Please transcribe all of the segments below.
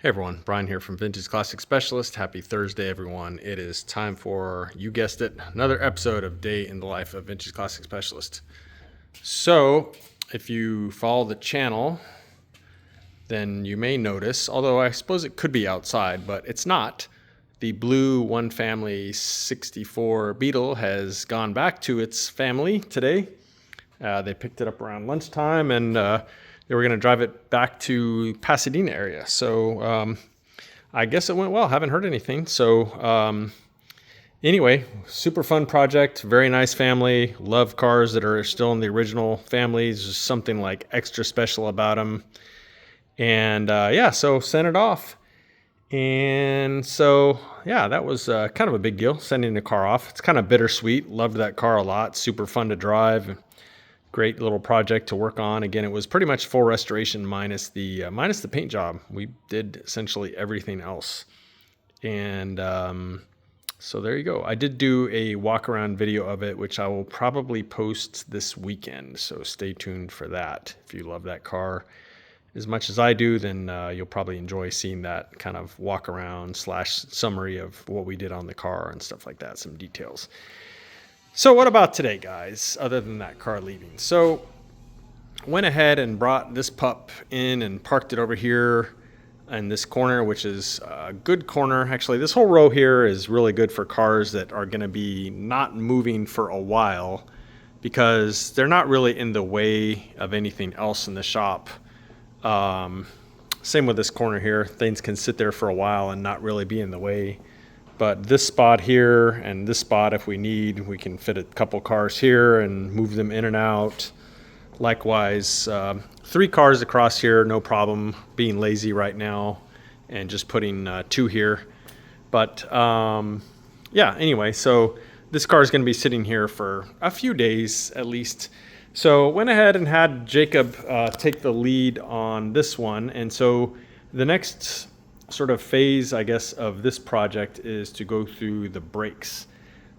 Hey everyone, Brian here from Vintage Classic Specialist. Happy Thursday, everyone. It is time for, you guessed it, another episode of Day in the Life of Vintage Classic Specialist. So, if you follow the channel, then you may notice, although I suppose it could be outside, but it's not, the blue one family 64 Beetle has gone back to its family today. They picked it up around lunchtime and they were going to drive it back to Pasadena area. So I guess it went well. Haven't heard anything. So anyway, super fun project. Very nice family. Love cars that are still in the original families. There's something like extra special about them. And yeah, so sent it off. And so, yeah, that was kind of a big deal, sending the car off. It's kind of bittersweet. Loved that car a lot. Super fun to drive. Great little project to work on. Again, it was pretty much full restoration minus the paint job. We did essentially everything else. And so there you go. I did do a walk around video of it, which I will probably post this weekend. So stay tuned for that. If you love that car as much as I do, then you'll probably enjoy seeing that kind of walk around / summary of what we did on the car and stuff like that, some details. So what about today, guys, other than that car leaving? So went ahead and brought this pup in and parked it over here in this corner, which is a good corner. Actually, this whole row here is really good for cars that are going to be not moving for a while because they're not really in the way of anything else in the shop. Same with this corner here. Things can sit there for a while and not really be in the way. But this spot here and this spot, if we need, we can fit a couple cars here and move them in and out. Likewise, 3 cars across here, no problem. Being lazy right now and just putting 2 here. But yeah, anyway, so this car is going to be sitting here for a few days at least. So went ahead and had Jacob take the lead on this one. And so the next sort of phase, I guess, of this project is to go through the brakes.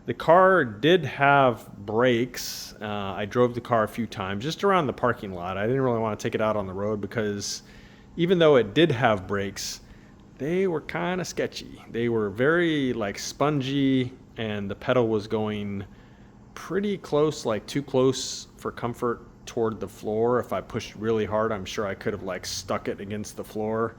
The car did have brakes. I drove the car a few times just around the parking lot. I didn't really want to take it out on the road because even though it did have brakes, they were kind of sketchy. They were very like spongy and the pedal was going pretty close, like too close for comfort toward the floor. If I pushed really hard, I'm sure I could have like stuck it against the floor.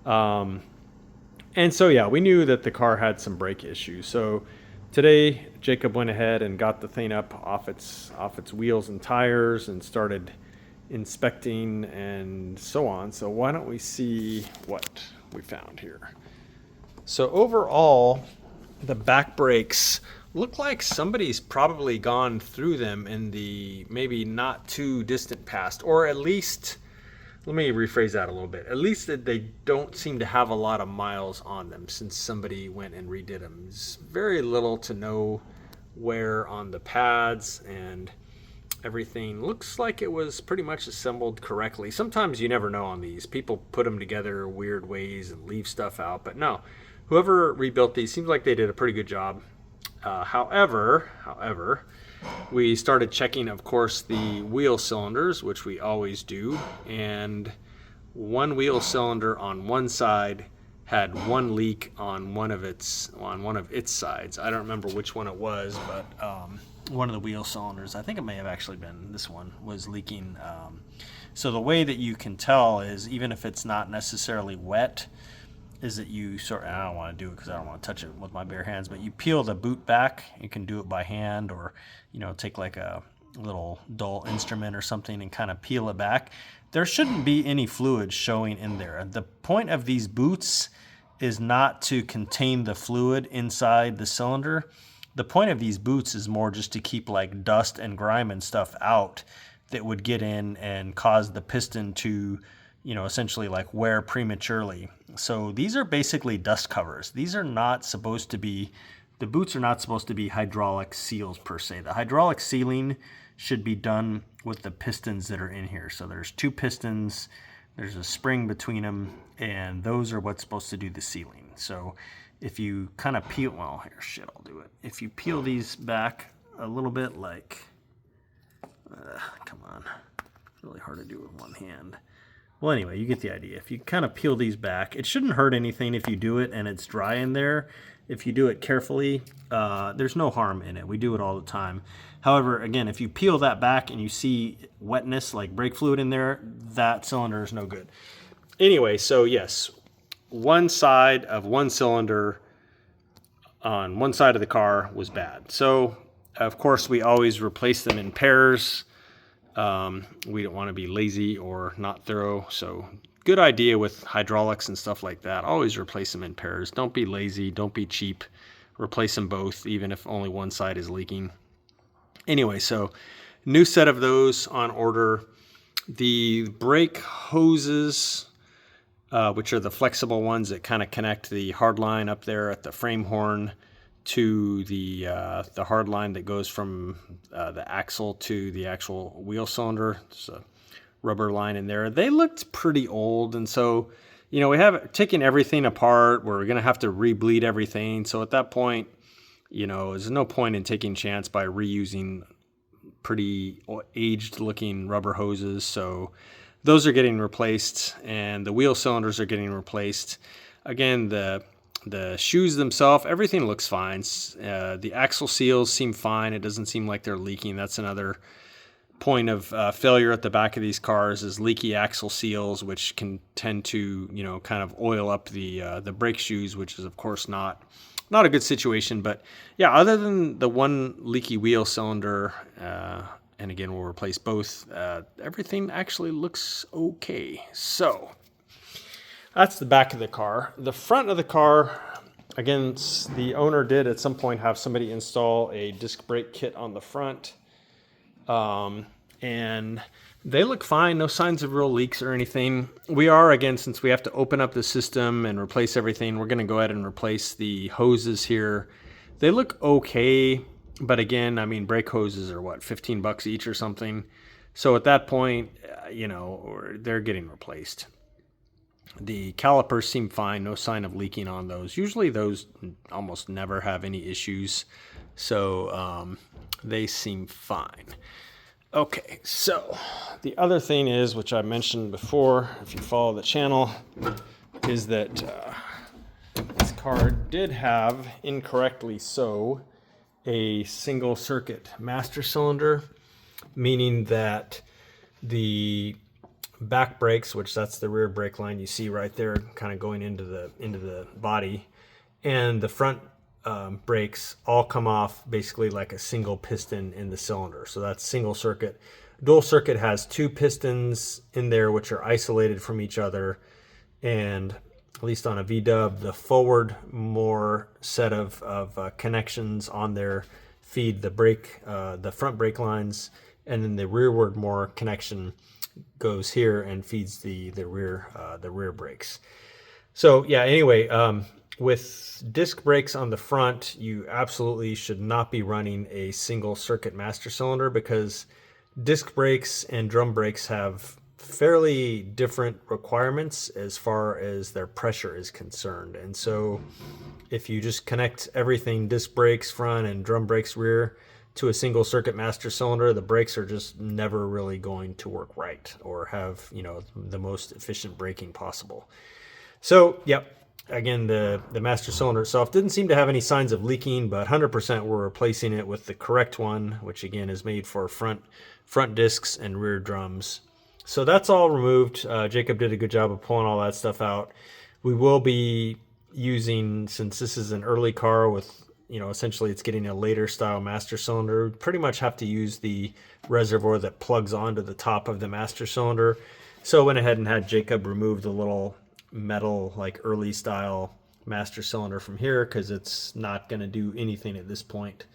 And so, yeah, we knew that the car had some brake issues. So today, Jacob went ahead and got the thing up off its wheels and tires and started inspecting and so on. So why don't we see what we found here? So overall, the back brakes look like somebody's probably gone through them in the maybe not too distant past, or at least, let me rephrase that a little bit. At least that they don't seem to have a lot of miles on them since somebody went and redid them. There's very little to no wear on the pads and everything. Looks like it was pretty much assembled correctly. Sometimes you never know on these. People put them together weird ways and leave stuff out. But no, whoever rebuilt these seems like they did a pretty good job. However, we started checking, of course, the wheel cylinders, which we always do, and one wheel cylinder on one side had one leak on one of its sides. I don't remember which one it was, but one of the wheel cylinders, I think it may have actually been this one, was leaking. So the way that you can tell is, even if it's not necessarily wet, is that you I don't want to do it because I don't want to touch it with my bare hands, but you peel the boot back. You can do it by hand, or take like a little dull instrument or something and kind of peel it back. There shouldn't be any fluid showing in there. The point of these boots is not to contain the fluid inside the cylinder. The point of these boots is more just to keep like dust and grime and stuff out that would get in and cause the piston to essentially like wear prematurely. So these are basically dust covers. These are not supposed to be, the boots are not supposed to be hydraulic seals per se. The hydraulic sealing should be done with the pistons that are in here. So there's 2 pistons, there's a spring between them, and those are what's supposed to do the sealing. So if you kind of peel, well, here, shit, I'll do it. If you peel these back a little bit, like, come on, it's really hard to do with one hand. Well, anyway, you get the idea. If you kind of peel these back, it shouldn't hurt anything if you do it and it's dry in there. If you do it carefully, there's no harm in it. We do it all the time. However, again, if you peel that back and you see wetness like brake fluid in there, that cylinder is no good. Anyway, so yes, one side of one cylinder on one side of the car was bad. So, of course, we always replace them in pairs. We don't want to be lazy or not thorough. So good idea with hydraulics and stuff like that. Always replace them in pairs. Don't be lazy. Don't be cheap. Replace them both, even if only one side is leaking. Anyway, so new set of those on order. The brake hoses, which are the flexible ones that kind of connect the hard line up there at the frame horn to the hard line that goes from the axle to the actual wheel cylinder. There's a rubber line in there. They looked pretty old, and so we have taken everything apart. We're going to have to re-bleed everything. So at that point, there's no point in taking chance by reusing pretty aged looking rubber hoses. So those are getting replaced, and the wheel cylinders are getting replaced. Again, the shoes themselves, everything looks fine. The axle seals seem fine. It doesn't seem like they're leaking. That's another point of failure at the back of these cars, is leaky axle seals, which can tend to kind of oil up the brake shoes, which is of course not a good situation. But yeah, other than the one leaky wheel cylinder, and again we'll replace both, everything actually looks okay. So that's the back of the car. The front of the car, again, the owner did at some point have somebody install a disc brake kit on the front. And they look fine. No signs of real leaks or anything. We are, again, since we have to open up the system and replace everything, we're going to go ahead and replace the hoses here. They look okay, but again, I mean, brake hoses are what, $15 each or something. So at that point, they're getting replaced. The calipers seem fine. No sign of leaking on those. Usually those almost never have any issues. So they seem fine. Okay, so the other thing is, which I mentioned before, if you follow the channel, is that this car did have, incorrectly so, a single circuit master cylinder, meaning that the back brakes, which that's the rear brake line you see right there, kind of going into the body, and the front brakes all come off basically like a single piston in the cylinder. So that's single circuit. Dual circuit has two pistons in there which are isolated from each other, and at least on a VW, the forward more set of connections on there feed the front brake lines, and then the rearward more connection goes here and feeds the rear brakes. So yeah, anyway, with disc brakes on the front, you absolutely should not be running a single circuit master cylinder, because disc brakes and drum brakes have fairly different requirements as far as their pressure is concerned. And so if you just connect everything, disc brakes front and drum brakes rear, to a single circuit master cylinder, the brakes are just never really going to work right or have the most efficient braking possible. So yep, again, the master cylinder itself didn't seem to have any signs of leaking, but 100% we're replacing it with the correct one, which again is made for front discs and rear drums. So that's all removed. Jacob did a good job of pulling all that stuff out. We will be using, since this is an early car with, essentially it's getting a later style master cylinder, pretty much have to use the reservoir that plugs onto the top of the master cylinder. So I went ahead and had Jacob remove the little metal, like early style master cylinder from here, because it's not going to do anything at this point.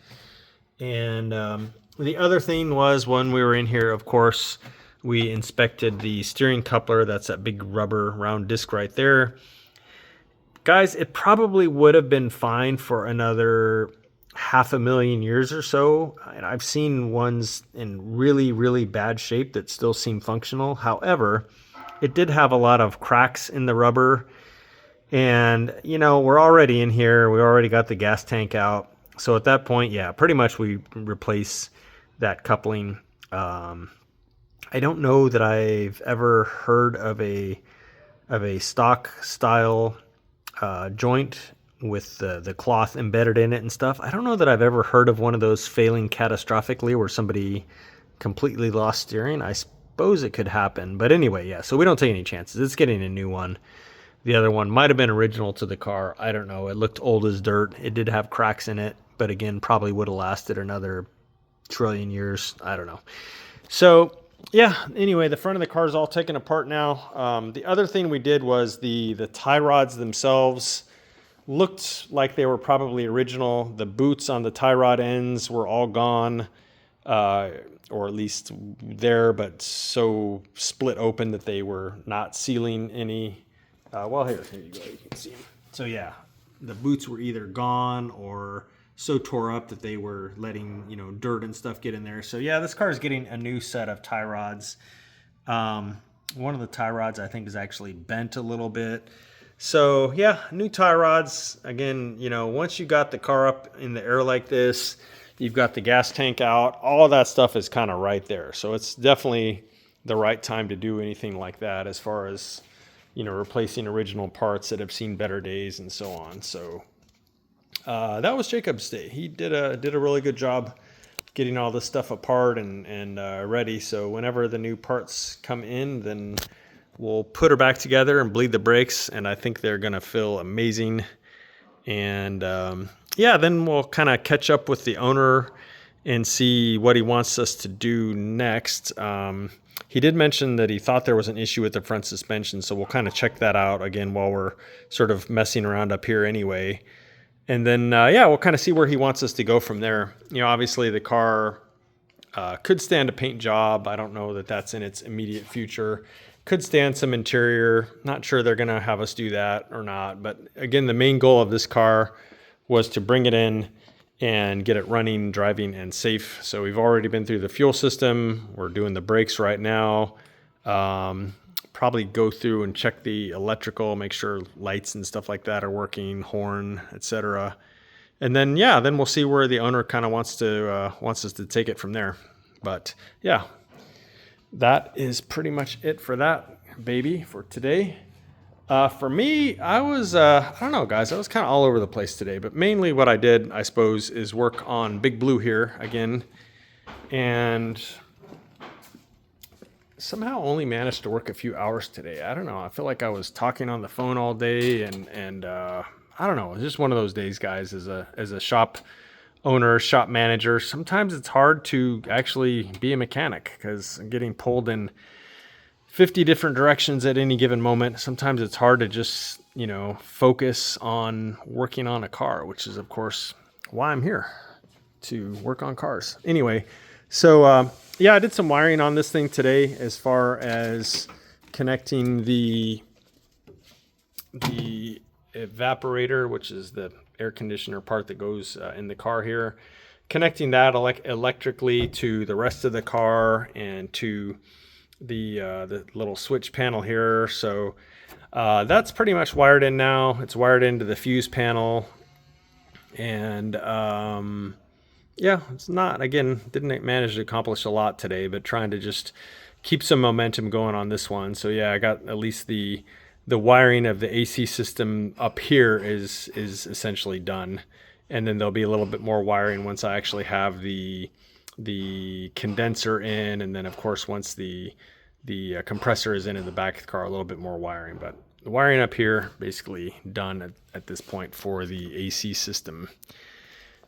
And the other thing was, when we were in here, of course, we inspected the steering coupler. That's that big rubber round disc right there. Guys, it probably would have been fine for another 500,000 years or so. And I've seen ones in really, really bad shape that still seem functional. However, it did have a lot of cracks in the rubber. And, we're already in here. We already got the gas tank out. So at that point, yeah, pretty much we replace that coupling I don't know that I've ever heard of a stock style joint with the cloth embedded in it and stuff. I don't know that I've ever heard of one of those failing catastrophically where somebody completely lost steering. I suppose it could happen. But anyway, yeah, so we don't take any chances. It's getting a new one. The other one might have been original to the car. I don't know. It looked old as dirt. It did have cracks in it, but again, probably would have lasted another trillion years. I don't know. So yeah, anyway, the front of the car is all taken apart now. The other thing we did was the tie rods themselves looked like they were probably original. The boots on the tie rod ends were all gone, or at least there, but so split open that they were not sealing any. Well, here you go. You can see them. So yeah, the boots were either gone or so tore up that they were letting, dirt and stuff get in there. So yeah, this car is getting a new set of tie rods. One of the tie rods I think is actually bent a little bit. So yeah, new tie rods. Again, once you got the car up in the air like this, you've got the gas tank out, all of that stuff is kind of right there. So it's definitely the right time to do anything like that as far as, replacing original parts that have seen better days and so on. So that was Jacob's day. He did a really good job getting all this stuff apart and ready. So whenever the new parts come in, then we'll put her back together and bleed the brakes, and I think they're going to feel amazing. And yeah, then we'll kind of catch up with the owner and see what he wants us to do next. He did mention that he thought there was an issue with the front suspension, so we'll kind of check that out again while we're sort of messing around up here anyway. And then, yeah, we'll kind of see where he wants us to go from there. Obviously the car could stand a paint job. I don't know that that's in its immediate future. Could stand some interior. Not sure they're going to have us do that or not. But again, the main goal of this car was to bring it in and get it running, driving, and safe. So we've already been through the fuel system. We're doing the brakes right now. Probably go through and check the electrical, make sure lights and stuff like that are working, horn, etc. And then, yeah, then we'll see where the owner kind of wants us to take it from there. But yeah, that is pretty much it for that baby for today. For me, I was, I don't know, guys, I was kind of all over the place today, but mainly what I did, I suppose, is work on Big Blue here again, and somehow only managed to work a few hours today. I don't know. I feel like I was talking on the phone all day, and I don't know. It's just one of those days, guys, as a shop owner, shop manager. Sometimes it's hard to actually be a mechanic because I'm getting pulled in 50 different directions at any given moment. Sometimes it's hard to just, focus on working on a car, which is, of course, why I'm here, to work on cars. Anyway, so yeah, I did some wiring on this thing today as far as connecting the evaporator, which is the air conditioner part that goes in the car here, connecting that electrically to the rest of the car and to the little switch panel here. So that's pretty much wired in now. It's wired into the fuse panel, and yeah, it's not, again, didn't manage to accomplish a lot today, but trying to just keep some momentum going on this one. So yeah, I got at least the wiring of the AC system up here is essentially done, and then there'll be a little bit more wiring once I actually have the condenser in, and then of course once the compressor is in the back of the car, a little bit more wiring. But the wiring up here basically done at this point for the AC system.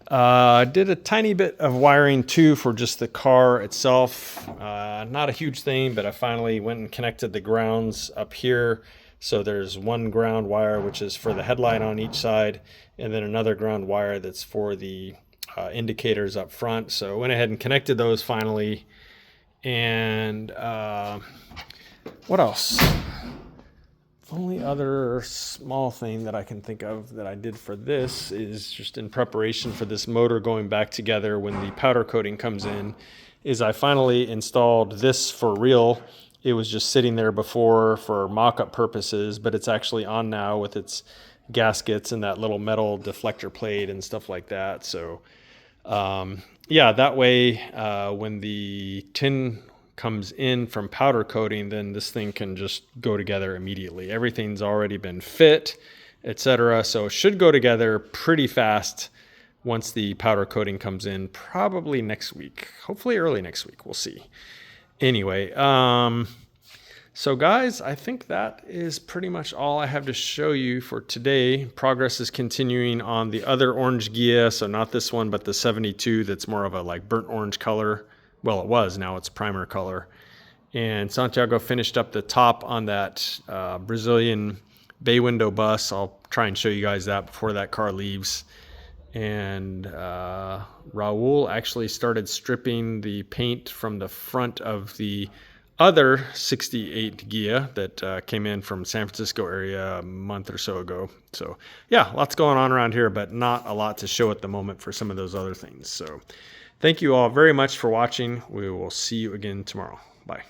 Did a tiny bit of wiring too for just the car itself. Not a huge thing, but I finally went and connected the grounds up here. So there's one ground wire which is for the headlight on each side, and then another ground wire that's for the indicators up front. So I went ahead and connected those finally. And what else? The only other small thing that I can think of that I did for this is just in preparation for this motor going back together when the powder coating comes in, is I finally installed this for real. It was just sitting there before for mock-up purposes, but it's actually on now with its gaskets and that little metal deflector plate and stuff like that. So yeah, that way when the tin comes in from powder coating, then this thing can just go together immediately. Everything's already been fit, etc. So it should go together pretty fast once the powder coating comes in, probably next week, hopefully early next week. We'll see. Anyway, so guys, I think that is pretty much all I have to show you for today. Progress is continuing on the other orange Ghia, so not this one, but the 72 that's more of a like burnt orange color. Well, it was, now it's primer color. And Santiago finished up the top on that Brazilian bay window bus. I'll try and show you guys that before that car leaves. And Raul actually started stripping the paint from the front of the other 68 Ghia that came in from San Francisco area a month or so ago. So yeah, lots going on around here, but not a lot to show at the moment for some of those other things. So thank you all very much for watching. We will see you again tomorrow. Bye.